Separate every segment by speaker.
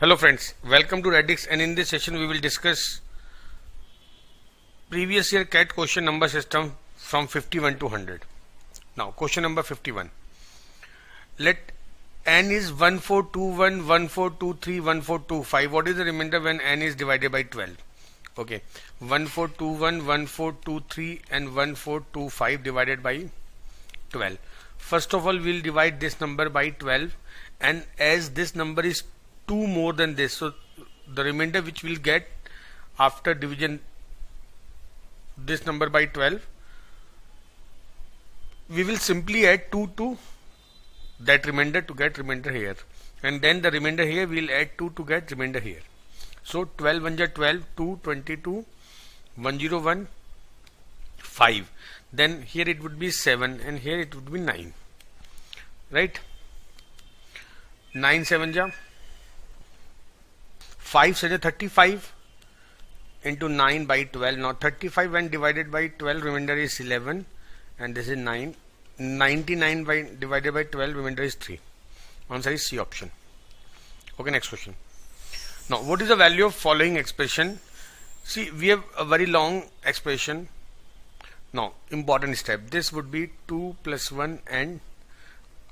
Speaker 1: Hello friends, welcome to Radix, and in this session we will discuss previous year CAT question number system from 51 to 100. Now question number 51. Let n is 1421, 1423, 1425. What is the remainder when n is divided by 12? Okay, 1421, 1423 and 1425 divided by 12. First of all, we will divide this number by 12, and as this number is 2 more than this, so the remainder which we'll get after division this number by 12, we will simply add 2 to that remainder to get remainder here, and then the remainder here we will add 2 to get remainder here. So 12 1 ja 12, 2, 22, 101, 5. Then here it would be 7 and here it would be 9. Right? 9 7 ja 5 such a 35 into 9 by 12. Now 35 when divided by 12, remainder is 11, and this is 9. 99 by divided by 12, remainder is 3. Answer is C option. Okay, next question. Now what is the value of following expression? See, we have a very long expression. Now important step, this would be 2 plus 1 and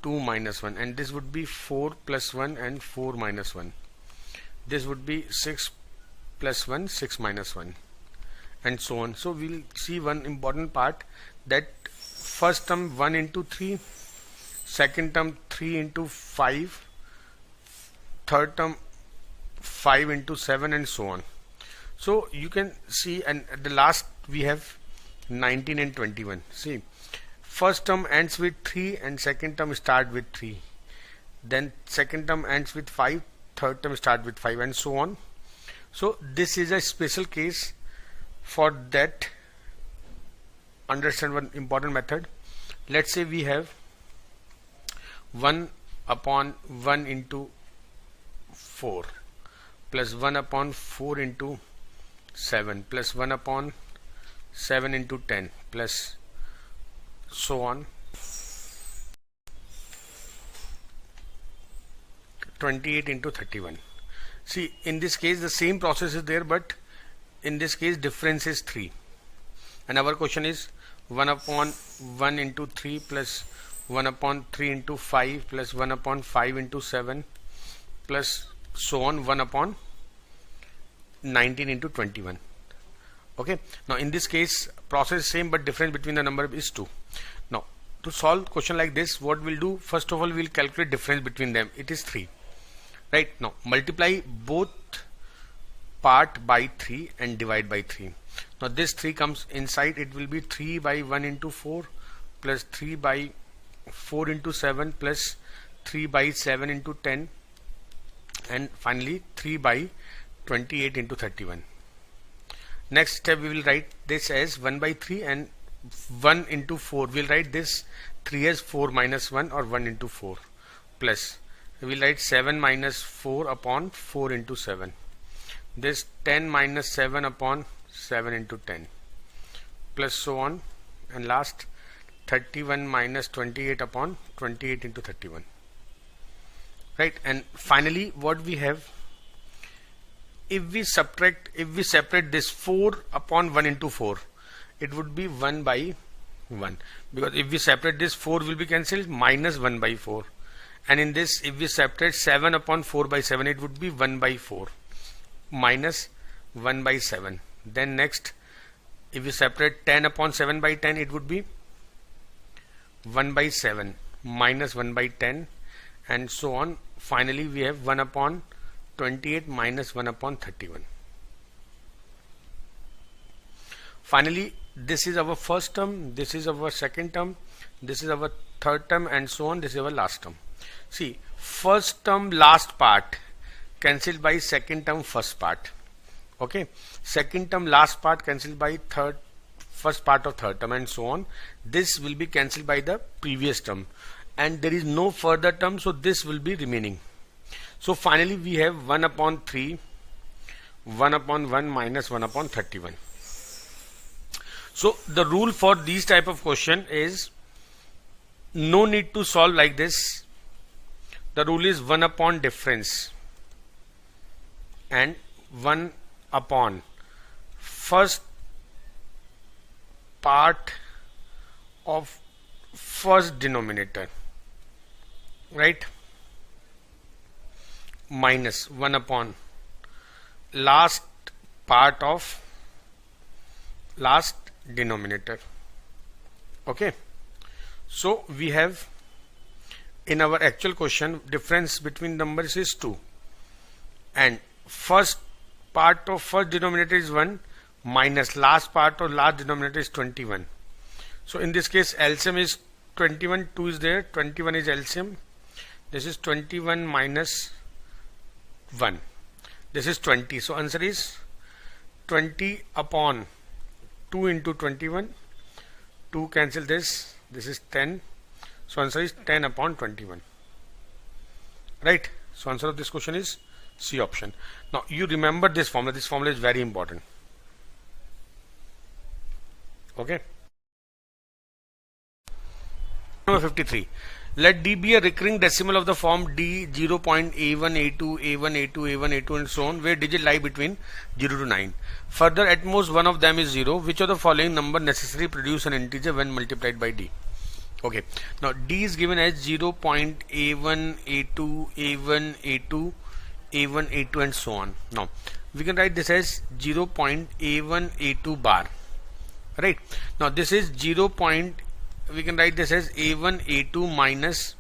Speaker 1: 2 minus 1, and this would be 4 plus 1 and 4 minus 1. This would be 6 plus 1, 6 minus 1, and so on. So we will see one important part, that first term 1 into 3, second term 3 into 5, third term 5 into 7, and so on. So you can see, and at the last we have 19 and 21. See, first term ends with 3 and second term start with 3, then second term ends with 5, third term start with 5, and so on. So this is a special case. For that, understand one important method. Let's say we have 1 upon 1 into 4 plus 1 upon 4 into 7 plus 1 upon 7 into 10 plus so on, 28 into 31. See, in this case the same process is there, but in this case difference is 3, and our question is 1 upon 1 into 3 plus 1 upon 3 into 5 plus 1 upon 5 into 7 plus so on 1 upon 19 into 21. Okay, now in this case process is same, but difference between the number is 2. Now to solve question like this, what we'll do, first of all we'll calculate difference between them. It is 3. Right, now multiply both part by 3 and divide by 3. Now this 3 comes inside, it will be 3 by 1 into 4 plus 3 by 4 into 7 plus 3 by 7 into 10, and finally 3 by 28 into 31. Next step, we will write this as 1 by 3 and 1 into 4. We will write this 3 as 4 minus 1 or 1 into 4, plus we will write 7 minus 4 upon 4 into 7. This 10 minus 7 upon 7 into 10 plus so on, and last 31 minus 28 upon 28 into 31. Right, and finally what we have, if we separate this 4 upon 1 into 4, it would be 1 by 1, because if we separate this, 4 will be cancelled, minus 1 by 4. And in this, if we separate 7 upon 4 by 7, it would be 1 by 4 minus 1 by 7. Then next, if we separate 10 upon 7 by 10, it would be 1 by 7 minus 1 by 10, and so on. Finally we have 1 upon 28 minus 1 upon 31. Finally, this is our first term, this is our second term, this is our third term, and so on. This is our last term. See, first term last part cancelled by second term first part. Okay, second term last part cancelled by first part of third term, and so on. This will be cancelled by the previous term, and there is no further term, so this will be remaining. So finally we have 1 upon 3, 1 upon 1 minus 1 upon 31. So the rule for these type of question is no need to solve like this. The rule is 1 upon difference. and 1 upon first part of first denominator, right, minus 1 upon last part of last denominator. Okay, so we have in our actual question difference between numbers is 2 and first part of first denominator is 1 minus last part of last denominator is 21. So in this case LCM is 21, 2 is there, 21 is LCM. This is 21 minus 1, this is 20. So answer is 20 upon 2 into 21, 2 cancel this is 10. So answer is 10 upon 21, right? So answer of this question is C option. Now you remember this formula is very important. Okay. Number 53. Let D be a recurring decimal of the form D 0.A1, A2, A1, A2, A1, A2 and so on, where digits lie between 0 to 9. Further, at most one of them is 0. Which of the following number necessarily produce an integer when multiplied by D? Okay. Now D is given as 0.A1, A2, A1, A2, A1, A2 and so on. Now we can write this as 0.A1, A2 bar. Right. Now this is 0. We can write this as A1 A2 minus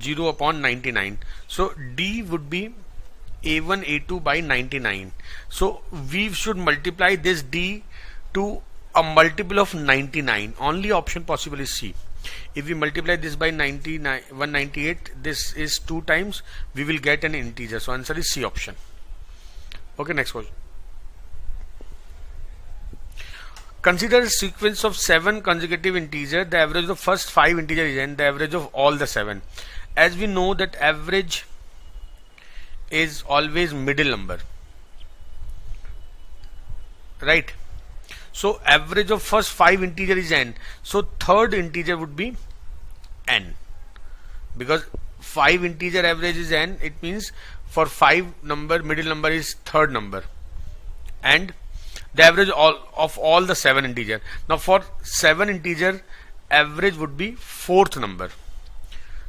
Speaker 1: 0 upon 99. So D would be A1 A2 by 99. So we should multiply this D to a multiple of 99. Only option possible is C. If we multiply this by 198, this is 2 times, we will get an integer. So answer is C option. Okay, next question. Consider a sequence of 7 consecutive integers. The average of the first 5 integers is n, the average of all the 7. As we know that average is always middle number, right? So average of first 5 integer is n. So third integer would be n, because 5 integer average is n. It means for 5 number middle number is third number, and the average of all the 7 integer. Now for 7 integer average would be fourth number.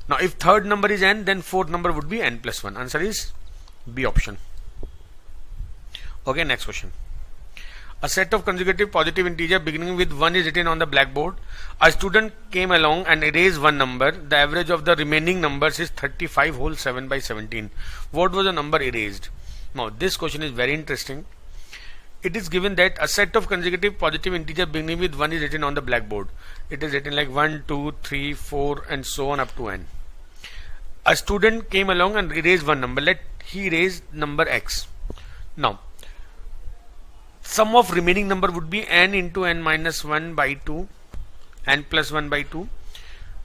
Speaker 1: Now if third number is n, then fourth number would be n plus 1. Answer is B option. Okay, next question. A set of consecutive positive integer beginning with 1 is written on the blackboard. A student came along and erased one number. The average of the remaining numbers is 35 whole 7 by 17. What was the number erased? Now this question is very interesting. It is given that a set of consecutive positive integer beginning with 1 is written on the blackboard. It is written like 1, 2, 3, 4 and so on up to n. A student came along and erased one number. Let he erase number x. Now sum of remaining number would be n into n minus 1 by 2, n plus 1 by 2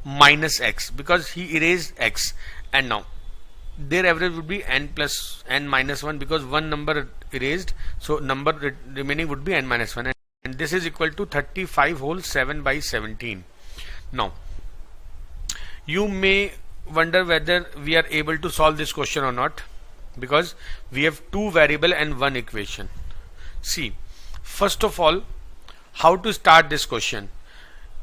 Speaker 1: minus x, because he erased x, and now their average would be n plus n minus 1 because one number erased, so number remaining would be n minus 1, and this is equal to 35 whole 7 by 17. Now you may wonder whether we are able to solve this question or not, because we have 2 variable and 1 equation. See, first of all, how to start this question.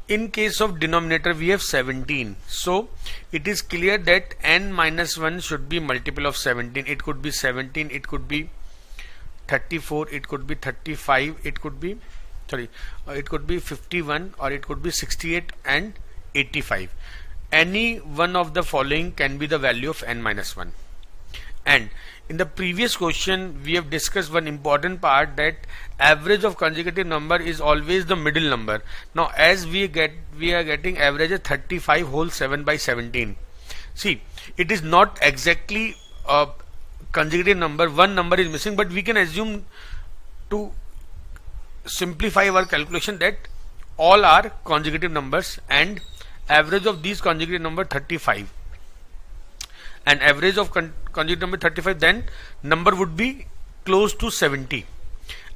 Speaker 1: In case of denominator we have 17, so it is clear that n minus 1 should be multiple of 17. It could be 17, it could be 34, it could be 35, it could be it could be 51, or it could be 68 and 85. Any one of the following can be the value of n minus 1. And in the previous question we have discussed one important part, that average of consecutive number is always the middle number. Now as we are getting average of 35 whole 7 by 17. See, it is not exactly a consecutive number, one number is missing, but we can assume to simplify our calculation that all are consecutive numbers, and average of these consecutive number 35, and average of consecutive number 35, then number would be close to 70,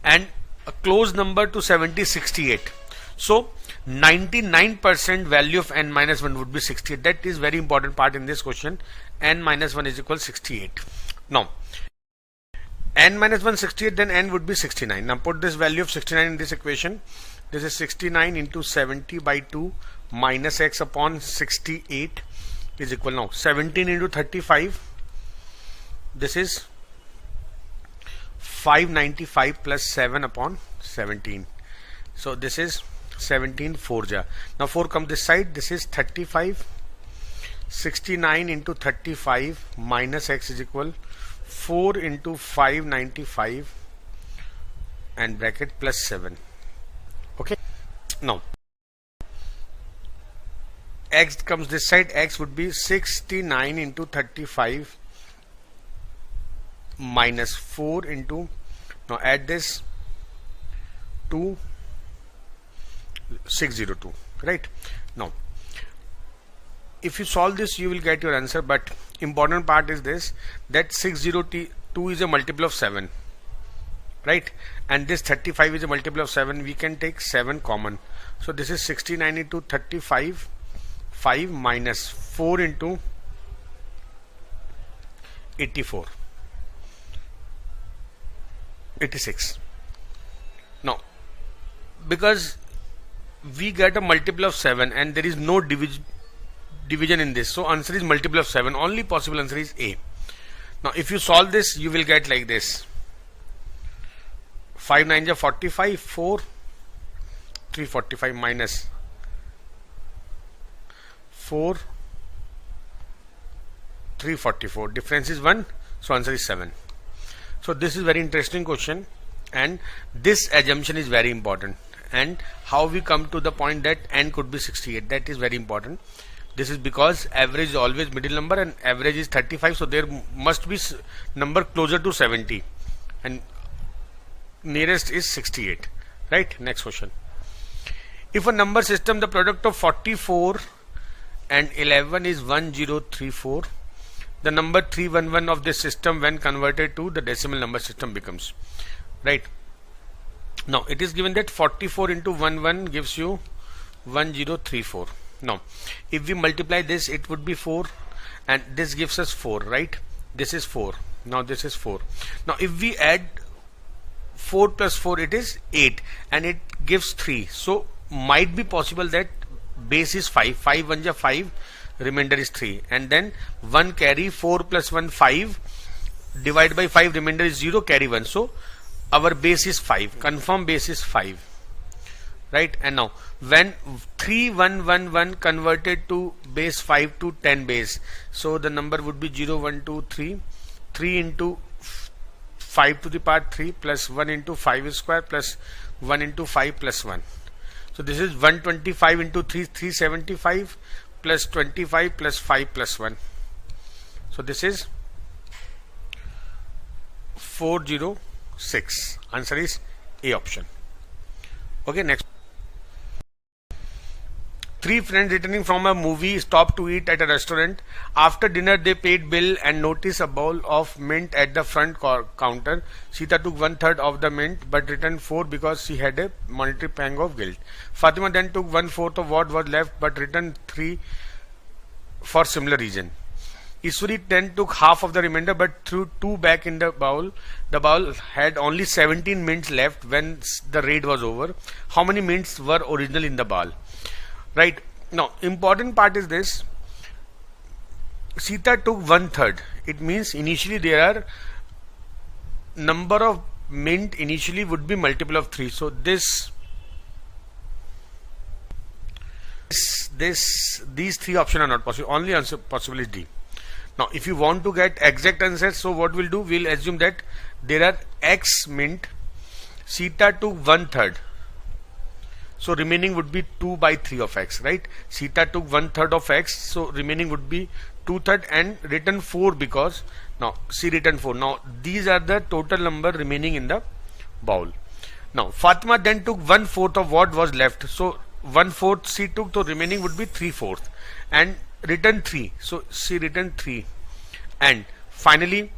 Speaker 1: and a close number to 70 is 68. So 99% value of n minus 1 would be 68. That is very important part in this question. N minus 1 is equal 68. Now n minus 1 68, then n would be 69. Now put this value of 69 in this equation. This is 69 into 70 by 2 minus x upon 68 is equal, now 17 into 35, this is 595 plus 7 upon 17. So this is 17 4 ja. Now 4 come this side, this is 35. 69 into 35 minus x is equal 4 into 595 and bracket plus 7. Okay, now x comes this side, x would be 69 into 35 minus 4 into, now add this to 602, right? Now if you solve this you will get your answer, but important part is this, that 602 is a multiple of 7, right? And this 35 is a multiple of 7. We can take 7 common, so this is 69 into 35 5 minus 4 into 84 86. Now because we get a multiple of 7 and there is no division in this, so answer is multiple of 7. Only possible answer is A. Now if you solve this you will get like this, 5 9 45, 4 345 minus 4 344, difference is 1, so answer is 7. So this is very interesting question, and this assumption is very important, and how we come to the point that n could be 68, that is very important. This is because average is always middle number and average is 35, so there must be number closer to 70 and nearest is 68, right? Next question. If a number system, the product of 44 and 11 is 1034, the number 311 of this system when converted to the decimal number system becomes, right? Now it is given that 44 into 11 gives you 1034. Now if we multiply this it would be 4, and this gives us 4, right? This is 4. Now this is 4. Now if we add 4 plus 4 it is 8 and it gives 3, so might be possible that base is 5, 5 1 ja 5, remainder is 3, and then 1 carry, 4 plus 1 5, divide by 5, remainder is 0, carry 1, so our base is 5, confirm base is 5, right? And now when 3111 converted to base 5 to 10 base, so the number would be 0 1 2 3, 3 into 5 to the power 3 plus 1 into 5 square plus 1 into 5 plus 1. So this is 125 into 3, 375 plus 25 plus 5 plus 1. So this is 406. Answer is A option. Okay, next. 3 friends returning from a movie stopped to eat at a restaurant. After dinner they paid bill and noticed a bowl of mint at the front counter. Sita took 1/3 of the mint but returned 4 because she had a monetary pang of guilt. Fatima then took 1/4 of what was left but returned 3 for similar reason. Iswari then took half of the remainder but threw 2 back in the bowl. The bowl had only 17 mints left when the raid was over. How many mints were original in the bowl? Right, now important part is this, Sita took 1/3. It means initially there are number of mint initially would be multiple of 3, so these 3 options are not possible. Only answer possible is D. Now if you want to get exact answer, so what we'll do, we'll assume that there are X mint, Sita took 1/3, so remaining would be 2 by 3 of X, right? Sita took 1/3 of X, so remaining would be 2/3 and return 4 because now she returned 4. Now these are the total number remaining in the bowl. Now Fatima then took 1/4 of what was left, so 1/4 she took, so remaining would be 3/4 and return 3, so she returned 3. And finally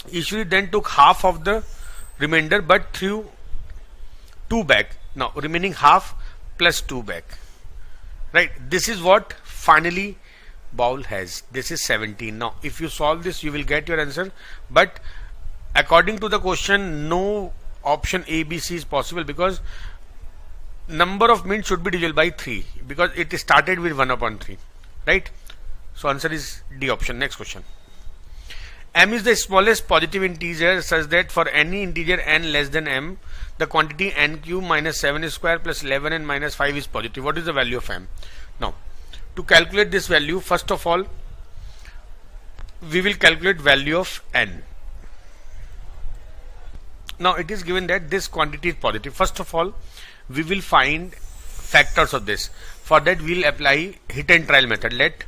Speaker 1: Ishwari then took half of the remainder but threw 2 back. Now remaining half plus 2 back, right? This is what finally bowl has. This is 17. Now if you solve this you will get your answer, but according to the question, no option A, B, C is possible because number of means should be divisible by 3 because it started with 1 upon 3, right? So answer is D option. Next question. M is the smallest positive integer such that for any integer n less than m, the quantity n cube minus 7 square plus 11n minus 5 is positive. What is the value of m? Now, to calculate this value, first of all, we will calculate value of n. Now it is given that this quantity is positive. First of all, we will find factors of this. For that we will apply hit and trial method. Let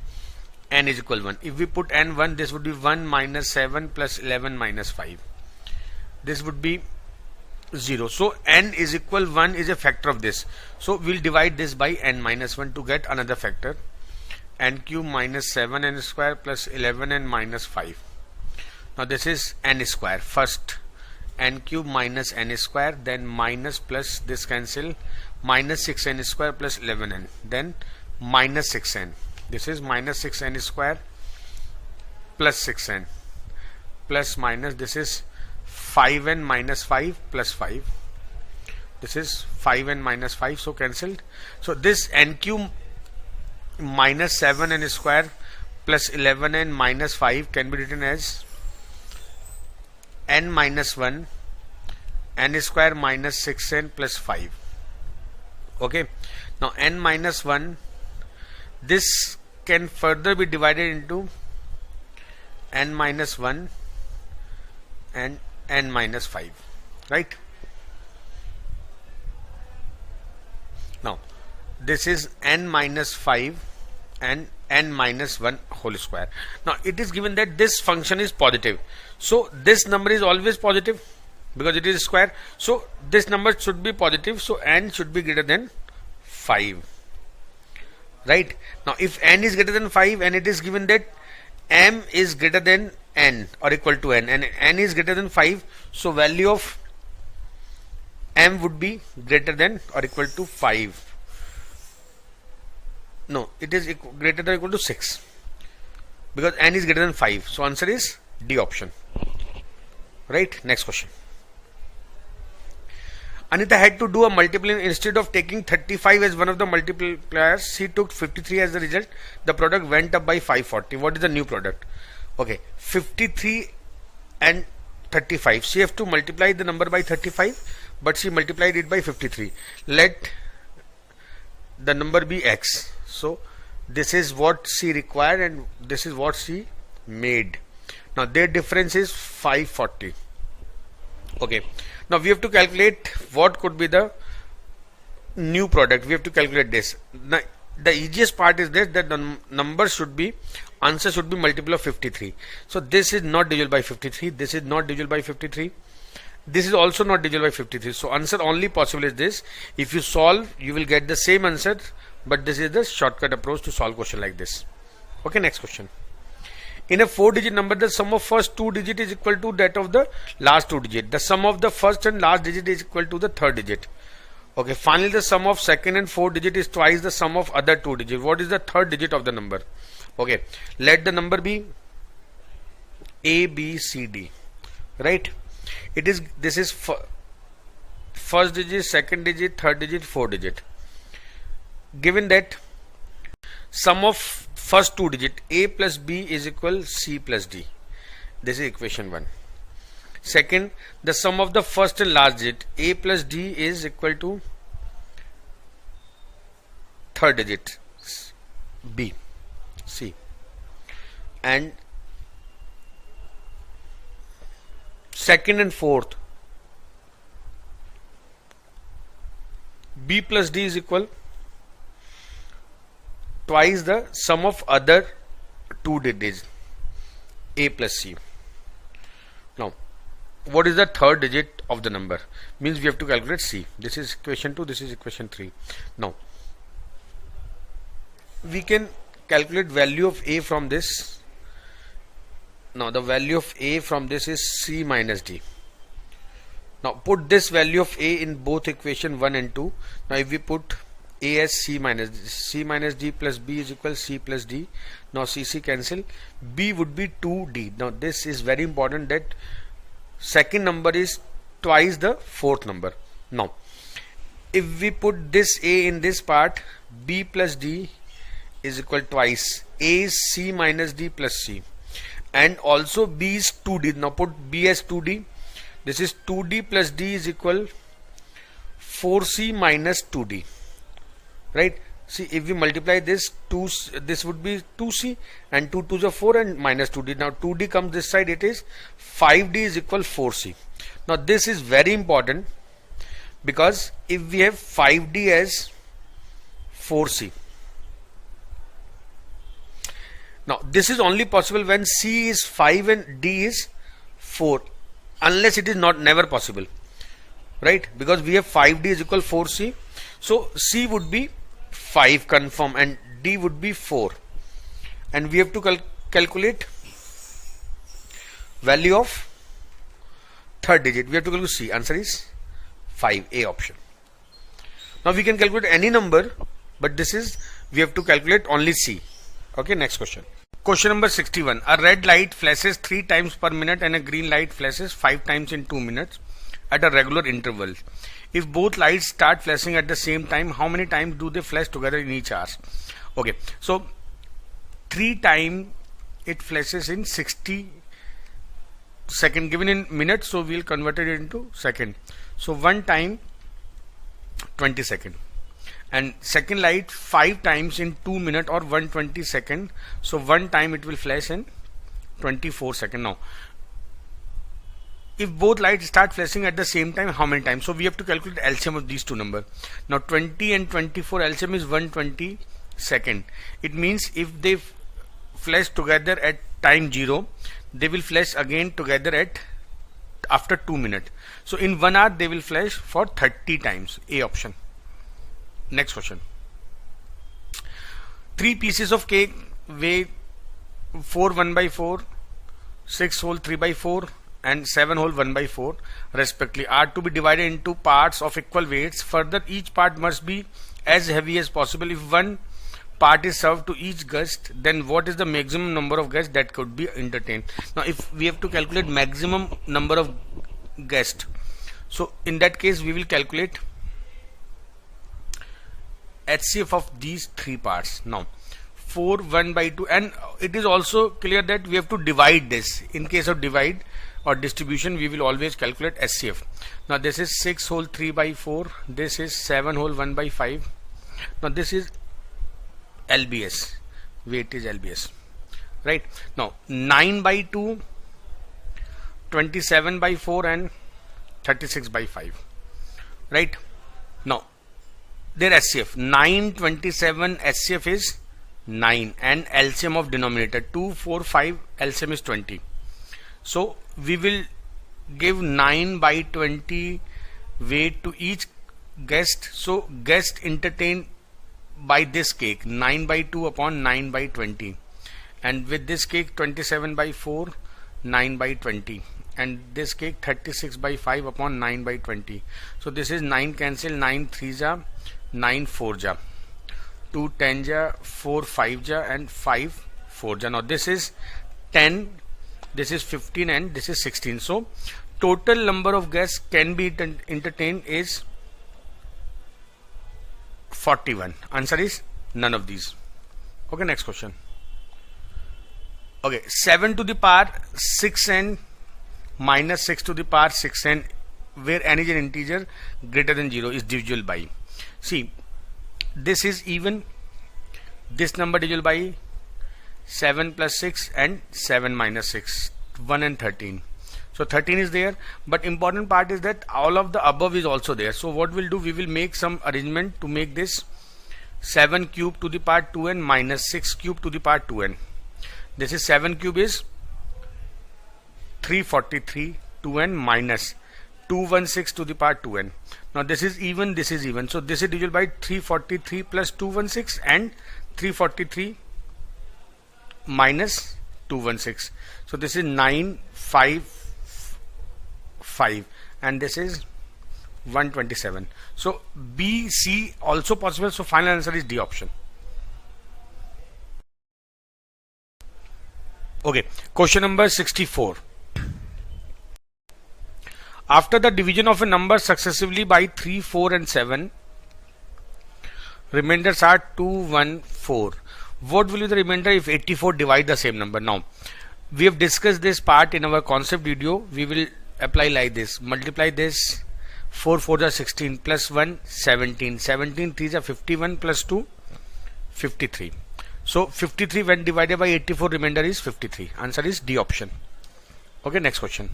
Speaker 1: n is equal 1. If we put n 1, this would be 1 minus 7 plus 11 minus 5. This would be 0. So n is equal 1 is a factor of this. So we will divide this by n minus 1 to get another factor. N cube minus 7n square plus 11n minus 5. Now this is n square. First n cube minus n square, then minus plus this cancel, minus 6n square plus 11n, then minus 6n. This is minus 6n square plus 6n plus minus, this is 5n minus 5 plus 5. This is 5n minus 5, so cancelled. So this n cube minus 7n square plus 11n minus 5 can be written as n minus 1 n square minus 6n plus 5. Okay, now n minus 1, this can further be divided into n minus 1 and n minus 5, right? Now this is n minus 5 and n minus 1 whole square. Now it is given that this function is positive, so this number is always positive because it is square, so this number should be positive, so n should be greater than 5, right? Now if n is greater than 5 and it is given that m is greater than n or equal to n and n is greater than 5, so value of m would be greater than or equal to 5. No, it is greater than or equal to 6 because n is greater than 5. So answer is D option, right? Next question. Anita had to do a multiplying. Instead of taking 35 as one of the multipliers, she took 53 as the result. The product went up by 540. What is the new product? Okay, 53 and 35. She have to multiply the number by 35, but she multiplied it by 53. Let the number be x. So this is what she required and this is what she made. Now their difference is 540. Okay, now we have to calculate what could be the new product. We have to calculate this. Now, the easiest part is this, that the number should be, answer should be multiple of 53. So this is not divisible by 53, this is not divisible by 53, this is also not divisible by 53. So answer only possible is this. If you solve, you will get the same answer, but this is the shortcut approach to solve question like this. Okay, next question. In a 4-digit number, the sum of first 2 digit is equal to that of the last 2 digit. The sum of the first and last digit is equal to the third digit. Okay, finally the sum of second and fourth digit is twice the sum of other 2 digits. What is the third digit of the number? Okay, let the number be A, B, C, D, right? It is, this is first digit, second digit, third digit, fourth digit. Given that sum of first 2 digit A plus B is equal C plus D. This is equation 1. Second, the sum of the first and last digit A plus D is equal to third digit B, C, and second and fourth B plus D is equal twice the sum of other 2 digits A plus C. Now what is the third digit of the number? Means we have to calculate C. This is equation 2, this is equation 3. Now we can calculate value of A from this. Now the value of A from this is C minus D. Now put this value of A in both equation 1 and 2. Now if we put A as C minus D plus B is equal C plus D. Now C cancel. B would be 2D. Now this is very important, that second number is twice the fourth number. Now if we put this a in this part, b plus d is equal twice a is c minus d plus c, and also b is 2d. Now put b as 2d. This is 2d plus d is equal 4c minus 2d, right? See, if we multiply this, this would be 2c, and 2 2s are 4 and minus 2d. Now 2d comes this side, it is 5d is equal 4c. Now this is very important, because if we have 5d as 4c, now this is only possible when c is 5 and d is 4, unless it is never possible, right? Because we have 5d is equal 4c, so c would be 5 confirm and d would be 4, and we have to calculate value of third digit. We have to calculate c. Answer is 5, A option. Now we can calculate any number, but this is, we have to calculate only c. Okay, next question. Question number 61. A red light flashes 3 times per minute and a green light flashes 5 times in 2 minutes at a regular interval. If both lights start flashing at the same time, how many times do they flash together in each hour? Okay, so 3 times it flashes in 60 seconds, given in minutes, so we'll convert it into second. So 1 time 20 seconds, and second light 5 times in 2 minutes or 120 seconds, so 1 time it will flash in 24 seconds. Now if both lights start flashing at the same time, how many times? So we have to calculate LCM of these two numbers. Now 20 and 24 LCM is 120 second. It means if they flash together at time 0, they will flash again together at after 2 minutes. So in 1 hour they will flash for 30 times. A option. Next question. 3 pieces of cake weigh 4 1/4, 6 whole 3/4 and 7 whole 1/4 respectively are to be divided into parts of equal weights. Further, each part must be as heavy as possible. If one part is served to each guest, then what is the maximum number of guests that could be entertained? Now if we have to calculate maximum number of guests, so in that case we will calculate HCF of these 3 parts. Now 4 1/2, and it is also clear that we have to divide this. In case of divide or distribution, we will always calculate SCF. Now this is 6 whole 3/4, this is 7 whole 1/5. Now this is LBS, weight is LBS, right? Now 9/2, 27/4 and 36/5, right? Now their SCF 9 27 SCF is 9, and LCM of denominator 2 4 5 LCM is 20. So we will give 9/20 weight to each guest. So guest entertained by this cake 9/2 upon 9/20, and with this cake 27/4 9/20, and this cake 36/5 upon 9/20. So this is 9 cancel, 9 3s are 9 4s are 2 10s are 4 5s are and 5 4s are. Now this is 10, this is 15, and this is 16. So total number of guests can be entertained is 41. Answer is none of these. Okay, next question. Okay, 7 to the power 6n minus 6 to the power 6n, where n is an integer greater than 0, is divisible by. See, this is even, this number divisible by 7 plus 6 and 7 minus 6, 1 and 13. So 13 is there, but important part is that all of the above is also there. So what we'll do, we will make some arrangement to make this 7 cube to the power 2n minus 6 cube to the power 2n. This is 7 cube is 343, 2n minus 216 to the power 2n. Now this is even, this is even. So this is divisible by 343 plus 216 and 343 minus 216. So this is 955, and this is 127. So B, C also possible. So final answer is D option. Okay, question number 64. After the division of a number successively by 3, 4 and 7, remainders are 2, 1, 4. What will be the remainder if 84 divide the same number? Now, we have discussed this part in our concept video. We will apply like this. Multiply this. 4 4 are 16 plus 1 17. 17 3s are 51 plus 2 53. So 53 when divided by 84, remainder is 53. Answer is D option. Okay, next question.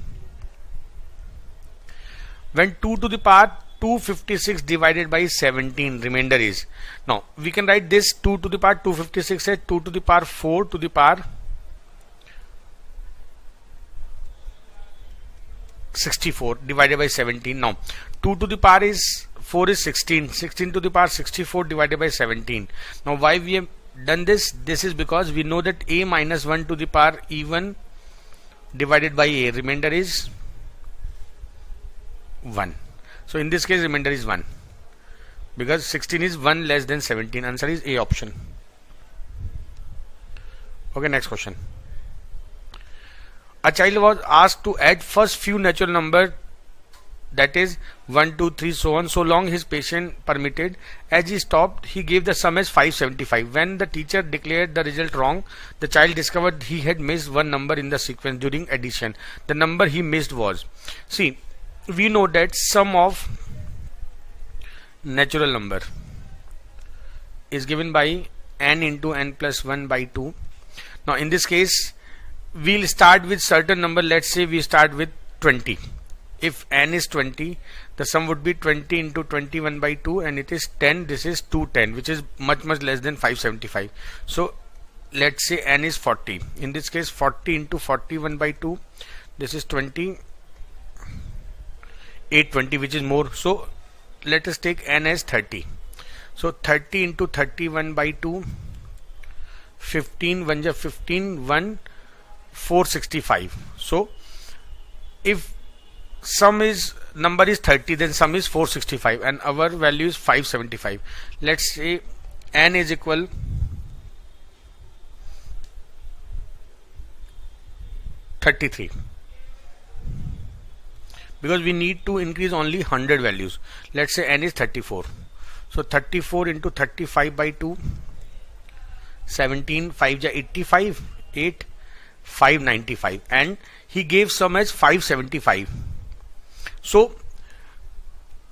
Speaker 1: When 2 to the power 256 divided by 17, remainder is, now we can write this 2 to the power 256 as 2 to the power 4 to the power 64 divided by 17. Now 2 to the power is 4 is 16. 16 to the power 64 divided by 17. Now why we have done this? This is because we know that a minus 1 to the power even divided by a, remainder is 1. So in this case remainder is 1 because 16 is 1 less than 17. Answer is A option. Okay, next question. A child was asked to add first few natural number, that is 1, 2, 3 so on, so long his patient permitted. As he stopped, he gave the sum as 575. When the teacher declared the result wrong, the child discovered he had missed one number in the sequence during addition. The number he missed was, see, we know that sum of natural number is given by n into n plus 1 by 2. Now in this case we'll start with certain number. Let's say we start with 20. If n is 20, the sum would be 20 into 21 by 2 and it is 10. This is 210, which is much less than 575. So let's say n is 40. In this case 40 into 41 by 2, this is 20, 820, which is more. So let us take n as 30. So 30 into 31 by 2, 15 1 ja 15 1 465. So if sum is number is 30, then sum is 465 and our value is 575. Let's say n is equal 33 because we need to increase only 100 values. Let's say n is 34. So 34 into 35 by 2, 17 5 ja 85, 8 595, and he gave sum as 575. So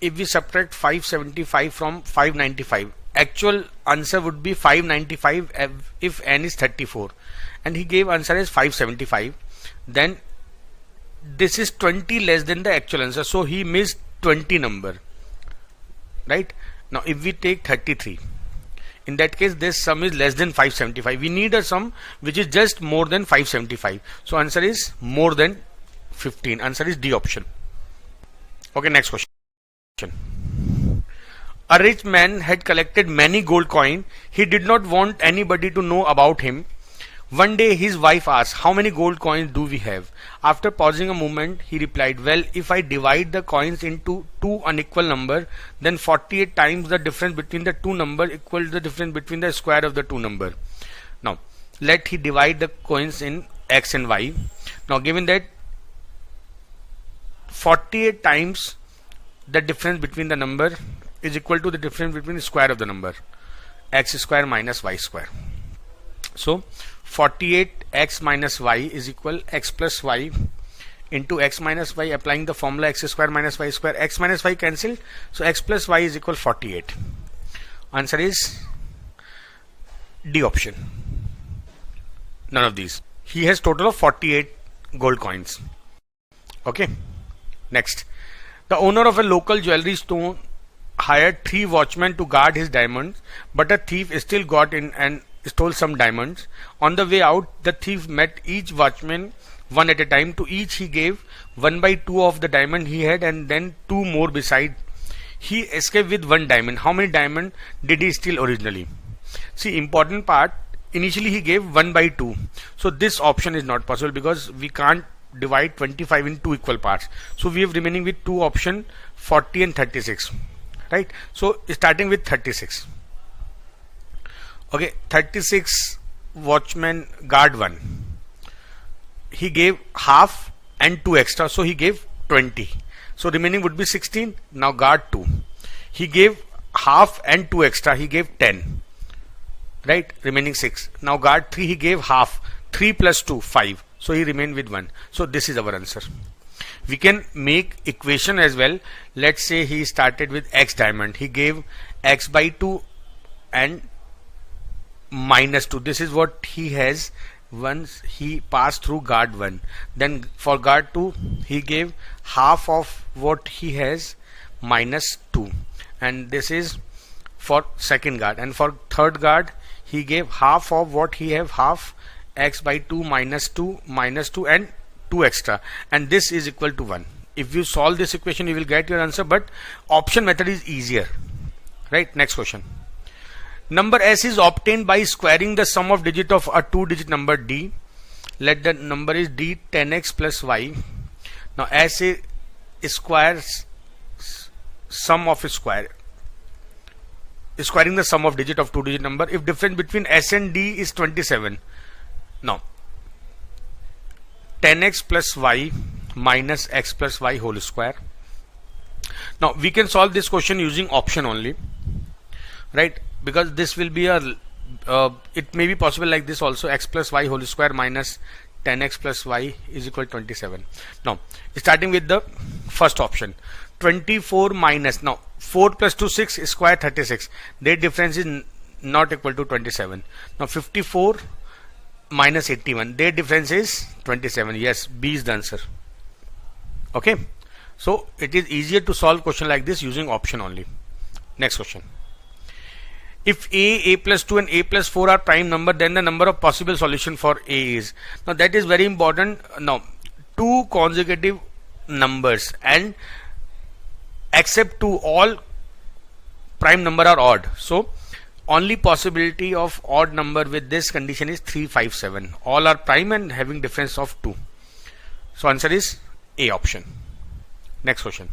Speaker 1: if we subtract 575 from 595, actual answer would be 595 if n is 34 and he gave answer as 575. Then this is 20 less than the actual answer, so he missed 20 number, right? Now if we take 33, in that case this sum is less than 575. We need a sum which is just more than 575. So answer is more than 15. Answer is D option. Okay, next question. A rich man had collected many gold coins. He did not want anybody to know about him. One day his wife asked, how many gold coins do we have? After pausing a moment, he replied, well, if I divide the coins into two unequal numbers, then 48 times the difference between the two numbers equals the difference between the square of the two numbers. Now let he divide the coins in x and y. Now given that 48 times the difference between the number is equal to the difference between the square of the number, x square minus y square. So 48x minus y is equal x plus y into x minus y, applying the formula x square minus y square. X minus y cancelled, so x plus y is equal 48. Answer is D option. None of these. He has total of 48 gold coins. Okay, next. The owner of a local jewelry store hired 3 watchmen to guard his diamonds, but a thief still got in and stole some diamonds. On the way out, the thief met each watchman one at a time. To each he gave 1 by 2 of the diamond he had and then 2 more beside. He escaped with 1 diamond. How many diamonds did he steal originally? See, important part, initially he gave 1 by 2. So this option is not possible because we can't divide 25 in 2 equal parts. So we have remaining with 2 options, 40 and 36. Right? So starting with 36. Okay, 36 watchman guard 1. He gave half and 2 extra, so he gave 20. So remaining would be 16. Now guard 2. He gave half and 2 extra. He gave 10. Right? Remaining 6. Now guard 3, he gave half. 3 plus 2, 5. So he remained with 1. So this is our answer. We can make equation as well. Let's say he started with X diamond. He gave X by 2 and minus 2. This is what he has once he passed through guard 1. Then for guard 2, he gave half of what he has minus 2. And this is for second guard. And for third guard, he gave half of what he have, half X by 2 minus 2 and 2 extra, and this is equal to 1. If you solve this equation, you will get your answer, but option method is easier. Right? Next question. Number S is obtained by squaring the sum of digit of a 2-digit number D. Let the number is D 10x plus y. Now S is squares sum of a square. Squaring the sum of digit of 2-digit number if difference between S and D is 27. Now 10x plus y minus x plus y whole square. Now we can solve this question using option only, right? Because this will be a it may be possible like this also, x plus y whole square minus 10x plus y is equal to 27. Now starting with the first option, 24 minus, now 4 plus 2 6 square 36, their difference is not equal to 27. Now 54 minus 81, their difference is 27. Yes, B is the answer. Okay, so it is easier to solve question like this using option only. Next question. If a plus 2 and a plus 4 are prime number, then the number of possible solution for a is. Now that is very important. Now 2 consecutive numbers and except 2 all prime number are odd. So only possibility of odd number with this condition is 3, 5, 7. All are prime and having difference of 2. So answer is A option. Next question.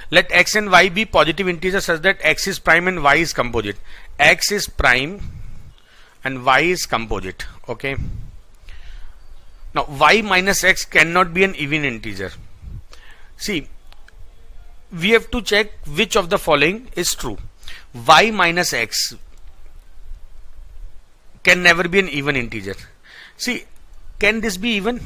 Speaker 1: Let x and y be positive integers such that x is prime and y is composite. X is prime and y is composite. Okay. Now y minus x cannot be an even integer. See, we have to check which of the following is true. Y minus x can never be an even integer. See, can this be even?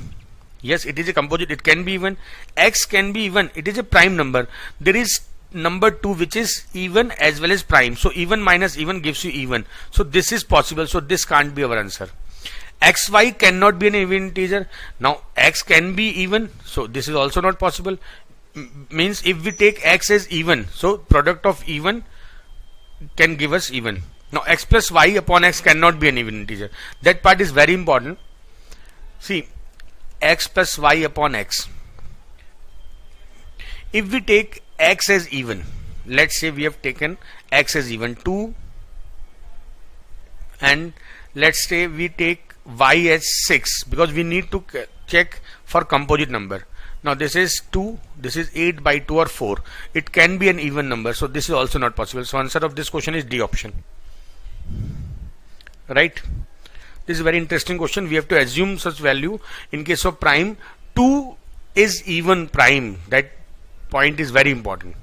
Speaker 1: Yes, it is a composite, it can be even. X can be even, it is a prime number. There is number 2 which is even as well as prime. So even minus even gives you even. So this is possible. So this can't be our answer. XY cannot be an even integer. Now x can be even. So this is also not possible. Means if we take x as even, so product of even can give us even. Now x plus y upon x cannot be an even integer. That part is very important. See, x plus y upon x. If we take x as even, let's say we have taken x as even 2, and let's say we take y as 6 because we need to check for composite number. Now this is 2, this is 8 by 2 or 4. It can be an even number, so this is also not possible. So answer of this question is D option. Right? This is a very interesting question. We have to assume such value. In case of prime, 2 is even prime. That point is very important.